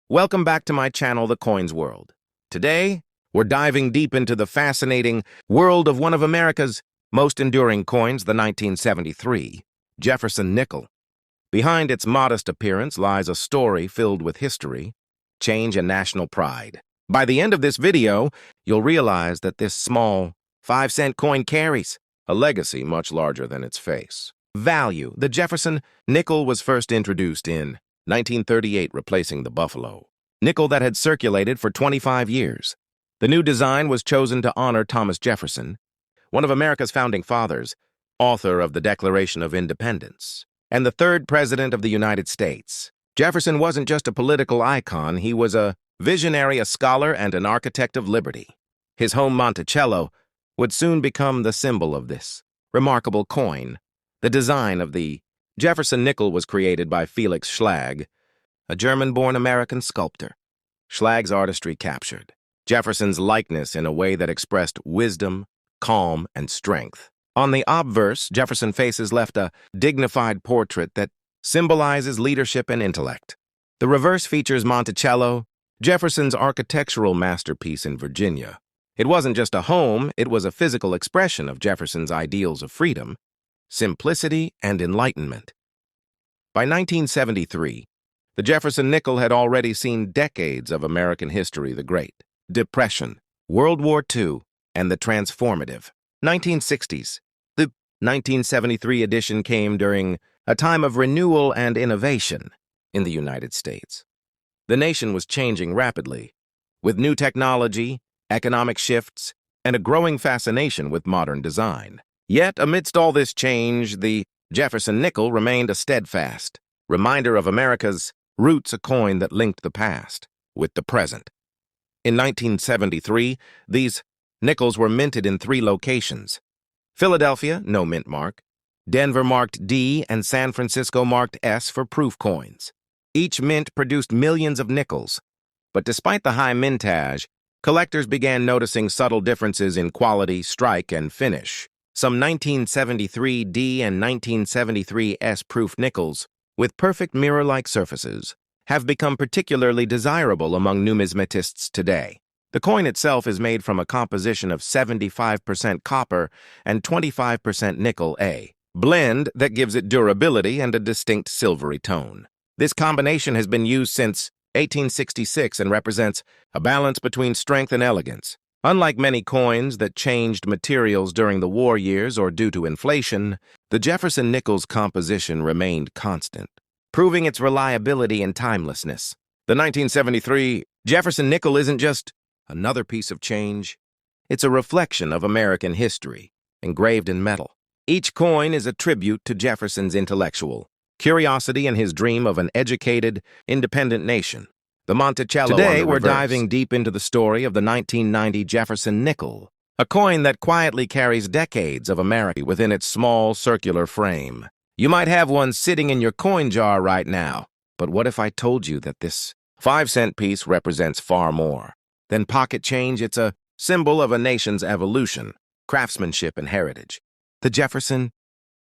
Welcome back to my channel, The Coins World. Today, we're diving deep into the fascinating world of one of America's most enduring coins, the 1973 Jefferson nickel. Behind its modest appearance lies a story filled with history, change, and national pride. By the end of this video, you'll realize that this small 5-cent coin carries a legacy much larger than its face. Value. The Jefferson nickel was first introduced in 1938, replacing the Buffalo nickel that had circulated for 25 years. The new design was chosen to honor Thomas Jefferson, one of America's founding fathers, author of the Declaration of Independence, and the third president of the United States. Jefferson wasn't just a political icon, he was a visionary, a scholar, and an architect of liberty. His home Monticello would soon become the symbol of this remarkable coin. The design of the Jefferson nickel was created by Felix Schlag, a German-born American sculptor. Schlag's artistry captured Jefferson's likeness in a way that expressed wisdom, calm, and strength. On the obverse, Jefferson's faces left a dignified portrait that symbolizes leadership and intellect. The reverse features Monticello, Jefferson's architectural masterpiece in Virginia. It wasn't just a home, it was a physical expression of Jefferson's ideals of freedom, simplicity, and enlightenment. By 1973, the Jefferson nickel had already seen decades of American history: the Great Depression, World War II, and the transformative 1960s. The 1973 edition came during a time of renewal and innovation in the United States. The nation was changing rapidly, with new technology, economic shifts, and a growing fascination with modern design. Yet, amidst all this change, the Jefferson nickel remained a steadfast reminder of America's roots, a coin that linked the past with the present. In 1973, these nickels were minted in 3 locations: Philadelphia, no mint mark; Denver marked D; and San Francisco marked S for proof coins. Each mint produced millions of nickels, but despite the high mintage, collectors began noticing subtle differences in quality, strike, and finish. Some 1973 D and 1973 S proof nickels, with perfect mirror-like surfaces, have become particularly desirable among numismatists today. The coin itself is made from a composition of 75% copper and 25% nickel, a blend that gives it durability and a distinct silvery tone. This combination has been used since 1866 and represents a balance between strength and elegance. Unlike many coins that changed materials during the war years or due to inflation, the Jefferson nickel's composition remained constant, proving its reliability and timelessness. The 1973 Jefferson nickel isn't just another piece of change. It's a reflection of American history, engraved in metal. Each coin is a tribute to Jefferson's intellectual curiosity and his dream of an educated, independent nation. The Monticello. Today, we're diving deep into the story of the 1990 Jefferson nickel, a coin that quietly carries decades of America within its small, circular frame. You might have one sitting in your coin jar right now, but what if I told you that this 5-cent piece represents far more than pocket change? It's a symbol of a nation's evolution, craftsmanship, and heritage. The Jefferson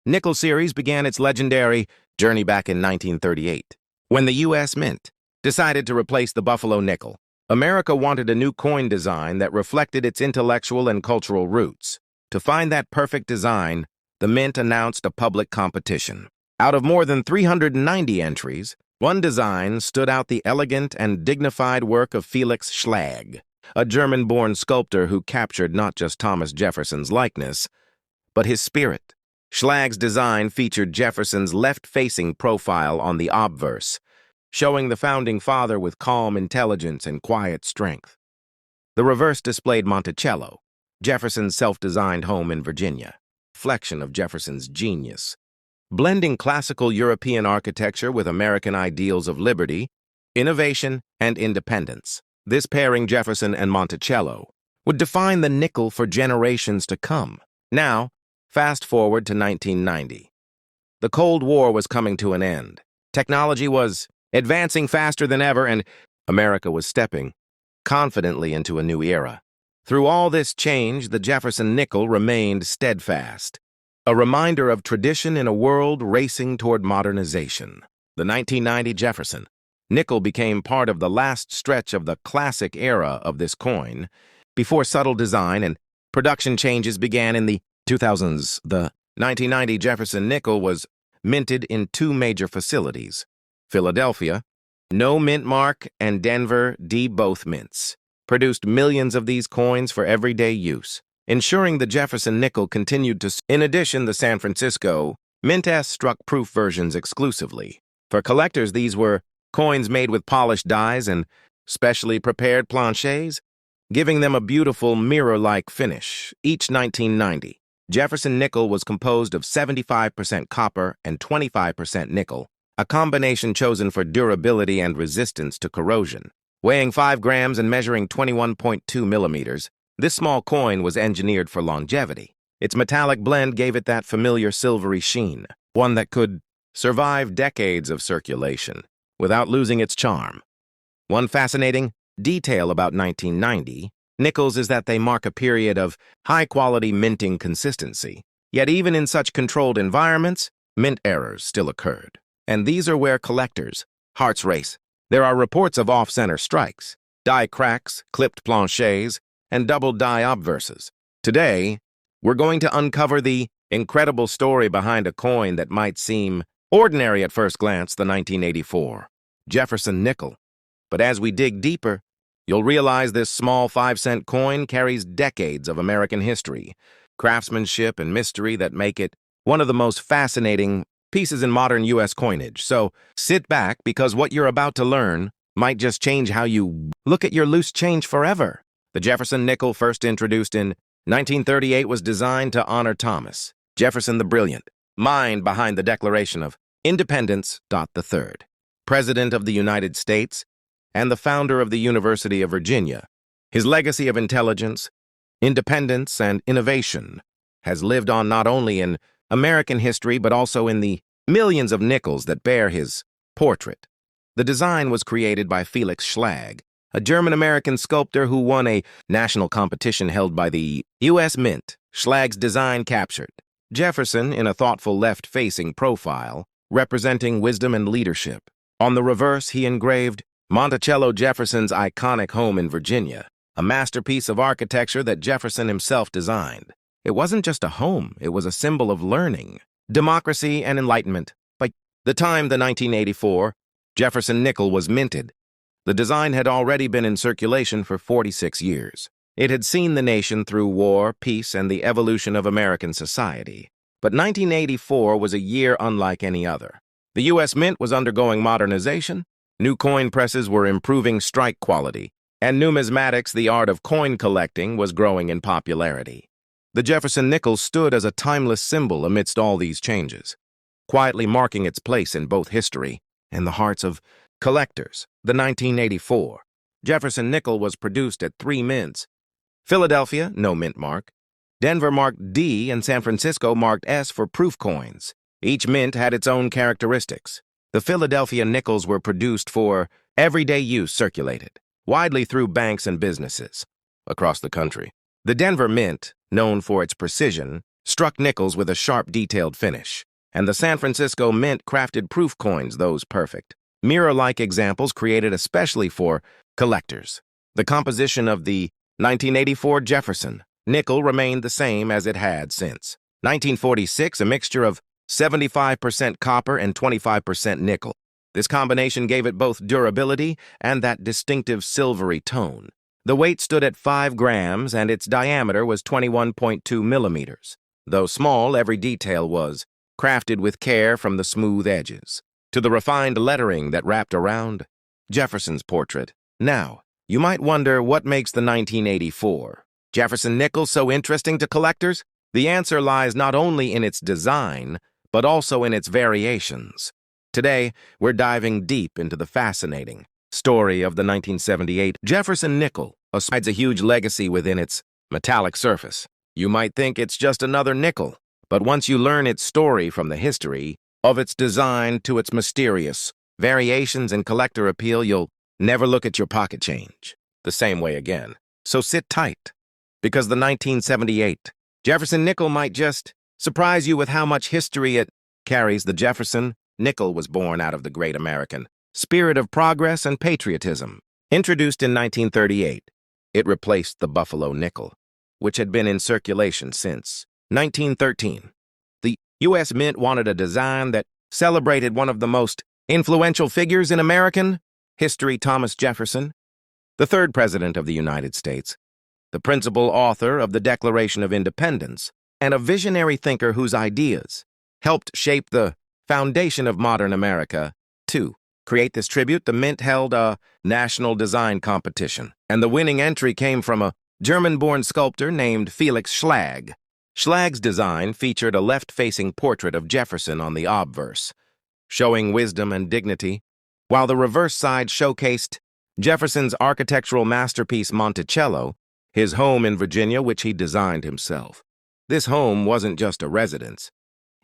nickel series began its legendary journey back in 1938, when the U.S. Mint decided to replace the Buffalo nickel. America wanted a new coin design that reflected its intellectual and cultural roots. To find that perfect design, the Mint announced a public competition. Out of more than 390 entries, one design stood out: the elegant and dignified work of Felix Schlag, a German-born sculptor who captured not just Thomas Jefferson's likeness, but his spirit. Schlag's design featured Jefferson's left-facing profile on the obverse, showing the founding father with calm intelligence and quiet strength. The reverse displayed Monticello, Jefferson's self-designed home in Virginia, reflection of Jefferson's genius, blending classical European architecture with American ideals of liberty, innovation, and independence. This pairing, Jefferson and Monticello, would define the nickel for generations to come. Now, fast forward to 1990. The Cold War was coming to an end. Technology was advancing faster than ever, and America was stepping confidently into a new era. Through all this change, the Jefferson nickel remained steadfast, a reminder of tradition in a world racing toward modernization. The 1990 Jefferson nickel became part of the last stretch of the classic era of this coin, before subtle design and production changes began in the 2000s. The 1990 Jefferson nickel was minted in two major facilities: Philadelphia, no mint mark, and Denver, D. both mints, produced millions of these coins for everyday use, ensuring the Jefferson nickel continued to. In addition, the San Francisco Mint S struck proof versions exclusively. For collectors, these were coins made with polished dies and specially prepared planchets, giving them a beautiful mirror-like finish. Each 1990 Jefferson nickel was composed of 75% copper and 25% nickel, a combination chosen for durability and resistance to corrosion. Weighing 5 grams and measuring 21.2 millimeters, this small coin was engineered for longevity. Its metallic blend gave it that familiar silvery sheen, one that could survive decades of circulation without losing its charm. One fascinating detail about 1990 nickels is that they mark a period of high-quality minting consistency. Yet even in such controlled environments, mint errors still occurred. And these are where collectors' hearts race. There are reports of off-center strikes, die cracks, clipped planchets, and double die obverses. Today, we're going to uncover the incredible story behind a coin that might seem ordinary at first glance, the 1984 Jefferson nickel. But as we dig deeper, you'll realize this small 5-cent coin carries decades of American history, craftsmanship, and mystery that make it one of the most fascinating pieces in modern U.S. coinage. So sit back, because what you're about to learn might just change how you look at your loose change forever. The Jefferson nickel, first introduced in 1938, was designed to honor Thomas Jefferson, the brilliant mind behind the Declaration of Independence. The third President of the United States and the founder of the University of Virginia. His legacy of intelligence, independence, and innovation has lived on not only in American history but also in the millions of nickels that bear his portrait. The design was created by Felix Schlag, a German-American sculptor who won a national competition held by the U.S. Mint. Schlag's design captured Jefferson in a thoughtful left-facing profile, representing wisdom and leadership. On the reverse, he engraved Monticello Jefferson's iconic home in Virginia, a masterpiece of architecture that Jefferson himself designed. It wasn't just a home, it was a symbol of learning, democracy, and enlightenment. By the time the 1984 Jefferson nickel was minted, the design had already been in circulation for 46 years. It had seen the nation through war, peace, and the evolution of American society. But 1984 was a year unlike any other. The U.S. Mint was undergoing modernization, new coin presses were improving strike quality, and numismatics, the art of coin collecting, was growing in popularity. The Jefferson nickel stood as a timeless symbol amidst all these changes, quietly marking its place in both history and the hearts of collectors. The 1984 Jefferson nickel was produced at 3 mints: Philadelphia, no mint mark; Denver marked D; and San Francisco marked S for proof coins. Each mint had its own characteristics. The Philadelphia nickels were produced for everyday use, circulated widely through banks and businesses across the country. The Denver mint, known for its precision, struck nickels with a sharp, detailed finish, and the San Francisco mint crafted proof coins, those perfect, mirror-like examples created especially for collectors. The composition of the 1984 Jefferson nickel remained the same as it had since 1946, a mixture of 75% copper and 25% nickel. This combination gave it both durability and that distinctive silvery tone. The weight stood at 5 grams and its diameter was 21.2 millimeters. Though small, every detail was crafted with care, from the smooth edges to the refined lettering that wrapped around Jefferson's portrait. Now, you might wonder what makes the 1984 Jefferson nickel so interesting to collectors? The answer lies not only in its design, but also in its variations. Today, we're diving deep into the fascinating story of the 1978 Jefferson nickel, besides a huge legacy within its metallic surface. You might think it's just another nickel, but once you learn its story, from the history of its design to its mysterious variations and collector appeal, you'll never look at your pocket change the same way again. So sit tight, because the 1978 Jefferson nickel might just surprise you with how much history it carries. The Jefferson nickel was born out of the great American spirit of progress and patriotism. Introduced in 1938, it replaced the Buffalo nickel, which had been in circulation since 1913. The U.S. Mint wanted a design that celebrated one of the most influential figures in American history, Thomas Jefferson, the third president of the United States, the principal author of the Declaration of Independence, and a visionary thinker whose ideas helped shape the foundation of modern America. To create this tribute, the Mint held a national design competition, and the winning entry came from a German-born sculptor named Felix Schlag. Schlag's design featured a left-facing portrait of Jefferson on the obverse, showing wisdom and dignity, while the reverse side showcased Jefferson's architectural masterpiece Monticello, his home in Virginia, which he designed himself. This home wasn't just a residence.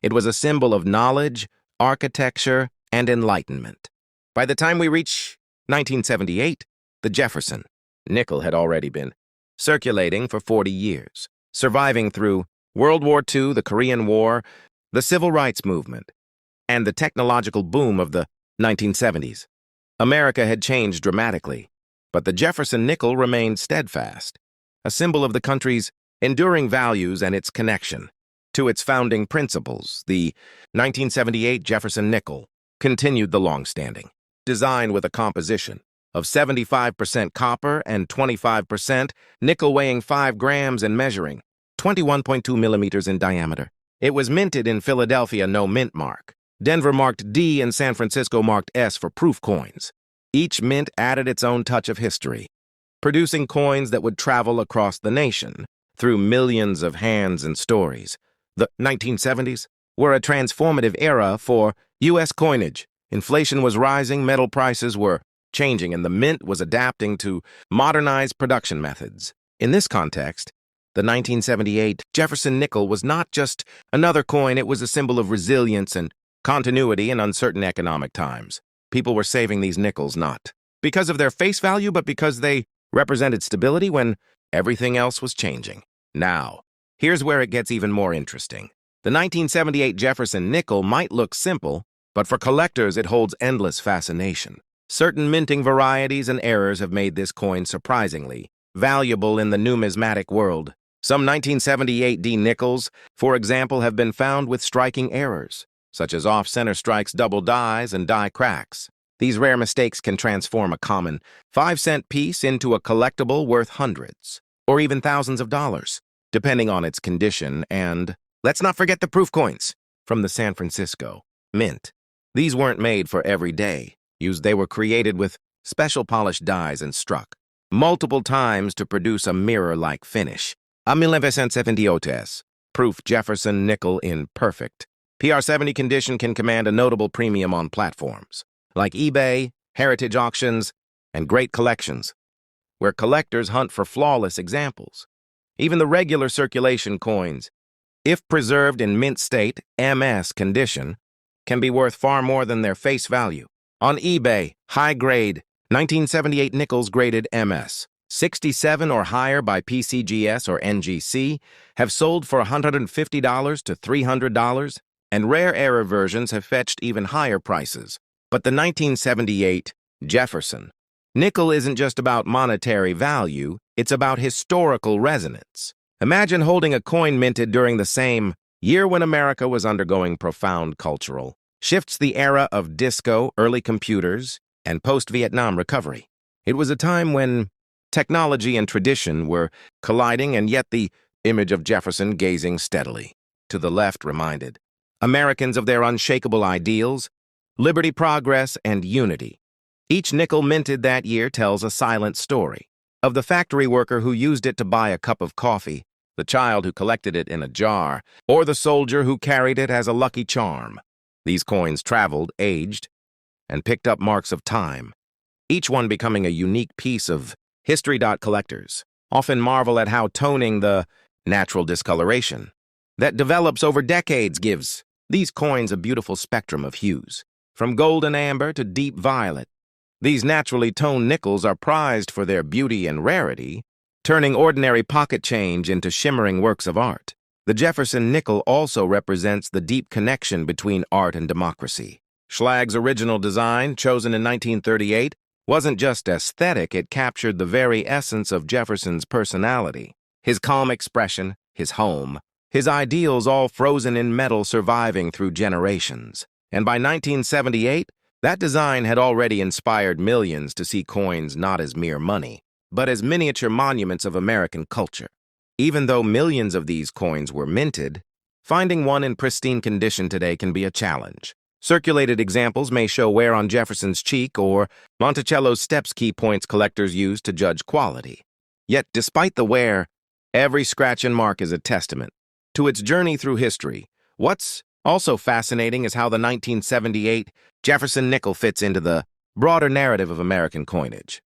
It was a symbol of knowledge, architecture, and enlightenment. By the time we reach 1978, the Jefferson nickel had already been circulating for 40 years, surviving through World War II, the Korean War, the Civil Rights Movement, and the technological boom of the 1970s. America had changed dramatically, but the Jefferson nickel remained steadfast, a symbol of the country's enduring values and its connection to its founding principles. The 1978 Jefferson nickel continued the long-standing design with a composition of 75% copper and 25% nickel, weighing 5 grams and measuring 21.2 millimeters in diameter. It was minted in Philadelphia, no mint mark. Denver marked D and San Francisco marked S for proof coins. Each mint added its own touch of history, producing coins that would travel across the nation through millions of hands and stories. The 1970s were a transformative era for U.S. coinage. Inflation was rising, metal prices were changing, and the mint was adapting to modernized production methods. In this context, the 1978 Jefferson nickel was not just another coin, it was a symbol of resilience and continuity in uncertain economic times. People were saving these nickels not because of their face value, but because they represented stability when everything else was changing. Now, here's where it gets even more interesting. The 1978 Jefferson nickel might look simple, but for collectors it holds endless fascination. Certain minting varieties and errors have made this coin surprisingly valuable in the numismatic world. Some 1978 D nickels, for example, have been found with striking errors, such as off-center strikes, double dies, and die cracks. These rare mistakes can transform a common 5-cent piece into a collectible worth hundreds, or even thousands of dollars, depending on its condition. And let's not forget the proof coins from the San Francisco Mint. These weren't made for every day use. They were created with special polished dies and struck multiple times to produce a mirror-like finish. A 1978 proof Jefferson nickel in perfect PR70 condition can command a notable premium on platforms like eBay, heritage auctions, and great collections, where collectors hunt for flawless examples. Even the regular circulation coins, if preserved in mint state, MS condition, can be worth far more than their face value. On eBay, high-grade 1978 nickels graded MS, 67 or higher by PCGS or NGC, have sold for $150 to $300, and rare error versions have fetched even higher prices. But the 1978 Jefferson nickel isn't just about monetary value, it's about historical resonance. Imagine holding a coin minted during the same year when America was undergoing profound cultural shifts, the era of disco, early computers, and post-Vietnam recovery. It was a time when technology and tradition were colliding, and yet the image of Jefferson gazing steadily to the left reminded Americans of their unshakable ideals, liberty, progress, and unity. Each nickel minted that year tells a silent story of the factory worker who used it to buy a cup of coffee, the child who collected it in a jar, or the soldier who carried it as a lucky charm. These coins traveled, aged, and picked up marks of time, each one becoming a unique piece of history. Collectors often marvel at how toning, the natural discoloration that develops over decades, gives these coins a beautiful spectrum of hues, from golden amber to deep violet. These naturally toned nickels are prized for their beauty and rarity, turning ordinary pocket change into shimmering works of art. The Jefferson nickel also represents the deep connection between art and democracy. Schlag's original design, chosen in 1938, wasn't just aesthetic, it captured the very essence of Jefferson's personality. His calm expression, his home, his ideals all frozen in metal surviving through generations. And by 1978, that design had already inspired millions to see coins not as mere money, but as miniature monuments of American culture. Even though millions of these coins were minted, finding one in pristine condition today can be a challenge. Circulated examples may show wear on Jefferson's cheek or Monticello's steps key points collectors use to judge quality. Yet, despite the wear, every scratch and mark is a testament to its journey through history. What's also fascinating is how the 1978 Jefferson nickel fits into the broader narrative of American coinage.